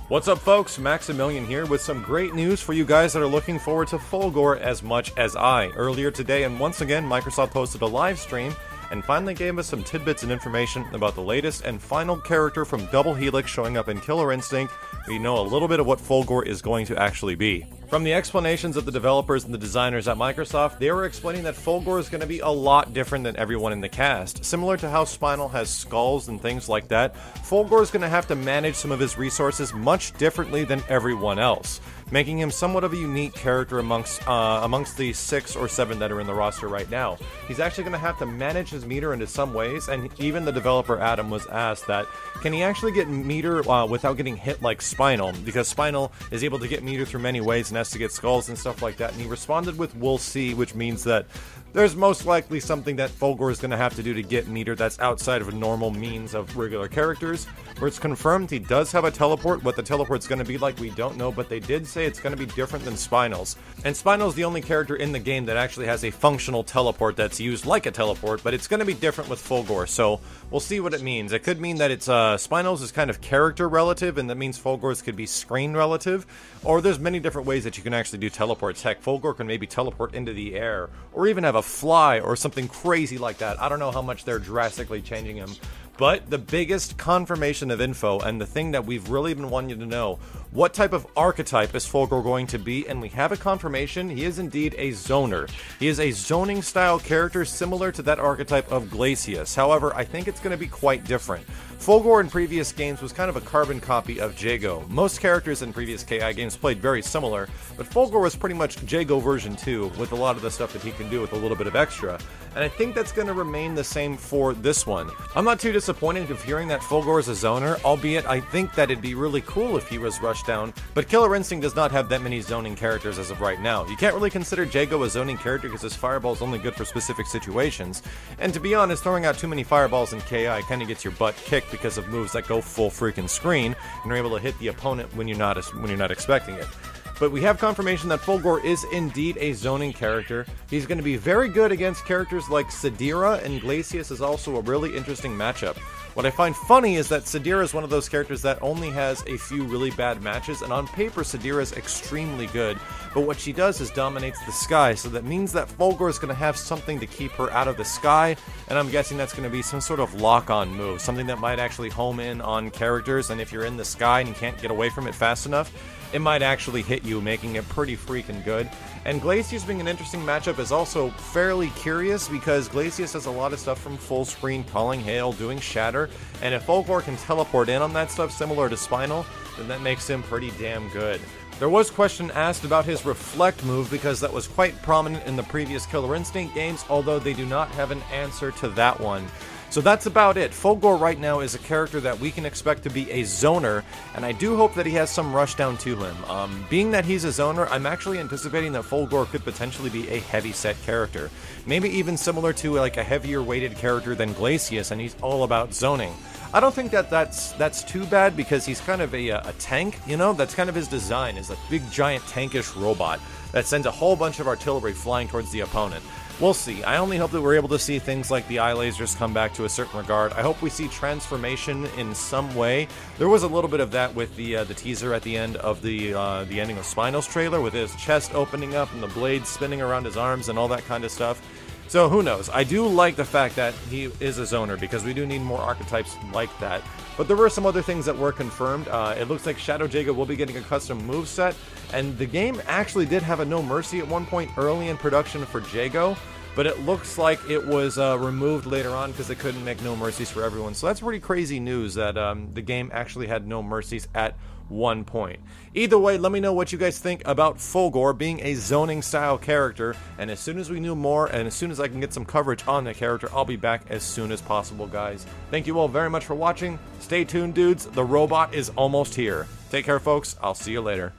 What's up folks, Maximilian here with some great news for you guys that are looking forward to Fulgore as much as I. Earlier today, and once again, Microsoft posted a live stream and finally gave us some tidbits and information about the latest and final character from Double Helix showing up in Killer Instinct. We know a little bit of what Fulgore is going to actually be. From the explanations of the developers and the designers at Microsoft, they were explaining that Fulgore is going to be a lot different than everyone in the cast. Similar to how Spinal has skulls and things like that, Fulgore is going to have to manage some of his resources much differently than everyone else, making him somewhat of a unique character amongst the 6 or 7 that are in the roster right now. He's actually going to have to manage his meter into some ways, and even the developer Adam was asked that, can he actually get meter without getting hit like Spinal? Because Spinal is able to get meter through many ways and has to get skulls and stuff like that, and he responded with "we'll see," which means that there's most likely something that Fulgore is going to have to do to get meter that's outside of a normal means of regular characters. Where it's confirmed he does have a teleport. What the teleport's going to be like, we don't know, but they did say it's going to be different than Spinal's. And Spinal's the only character in the game that actually has a functional teleport that's used like a teleport, but it's going to be different with Fulgore, so we'll see what it means. It could mean that it's Spinal's is kind of character relative, and that means Fulgore's could be screen relative, or there's many different ways that you can actually do teleports. Heck, Fulgore can maybe teleport into the air, or even have a fly, or something crazy like that. I don't know how much they're drastically changing him. But the biggest confirmation of info, and the thing that we've really been wanting you to know, what type of archetype is Fulgore going to be? And we have a confirmation, he is indeed a zoner. He is a zoning style character similar to that archetype of Glacius. However, I think it's going to be quite different. Fulgore in previous games was kind of a carbon copy of Jago. Most characters in previous KI games played very similar, but Fulgore was pretty much Jago version 2 with a lot of the stuff that he can do with a little bit of extra. And I think that's going to remain the same for this one. I'm not too disappointed of hearing that Fulgore is a zoner, albeit I think that it'd be really cool if he was rushed down, but Killer Instinct does not have that many zoning characters as of right now. You can't really consider Jago a zoning character because his fireball is only good for specific situations, and to be honest, throwing out too many fireballs in KI kind of gets your butt kicked because of moves that go full freaking screen and are able to hit the opponent when you're not expecting it. But we have confirmation that Fulgore is indeed a zoning character. He's going to be very good against characters like Sidira, and Glacius is also a really interesting matchup. What I find funny is that Sidira is one of those characters that only has a few really bad matches, and on paper Sidira is extremely good, but what she does is dominates the sky, so that means that Fulgore is going to have something to keep her out of the sky, and I'm guessing that's going to be some sort of lock-on move, something that might actually home in on characters, and if you're in the sky and you can't get away from it fast enough, it might actually hit you, making it pretty freaking good. And Glacius being an interesting matchup is also fairly curious because Glacius has a lot of stuff from full screen, calling hail, doing shatter, and if Fulgore can teleport in on that stuff similar to Spinal, then that makes him pretty damn good. There was question asked about his Reflect move because that was quite prominent in the previous Killer Instinct games, although they do not have an answer to that one. So that's about it. Fulgore right now is a character that we can expect to be a zoner, and I do hope that he has some rushdown to him. Being that he's a zoner, I'm actually anticipating that Fulgore could potentially be a heavy set character. Maybe even similar to like a heavier weighted character than Glacius, and he's all about zoning. I don't think that that's too bad because he's kind of a tank, you know? That's kind of his design, is a big giant tankish robot that sends a whole bunch of artillery flying towards the opponent. We'll see. I only hope that we're able to see things like the eye lasers come back to a certain regard. I hope we see transformation in some way. There was a little bit of that with the teaser at the end of the ending of Spinal's trailer, with his chest opening up and the blades spinning around his arms and all that kind of stuff. So who knows? I do like the fact that he is a zoner because we do need more archetypes like that. But there were some other things that were confirmed. It looks like Shadow Jago will be getting a custom moveset, and the game actually did have a No Mercy at one point early in production for Jago, but it looks like it was removed later on because they couldn't make No Mercies for everyone. So that's pretty crazy news that the game actually had No Mercies at one point. Either way, let me know what you guys think about Fulgore being a zoning style character, and as soon as we knew more and as soon as I can get some coverage on the character, I'll be back as soon as possible, guys. Thank you all very much for watching. Stay tuned, dudes. The robot is almost here. Take care, folks. I'll see you later.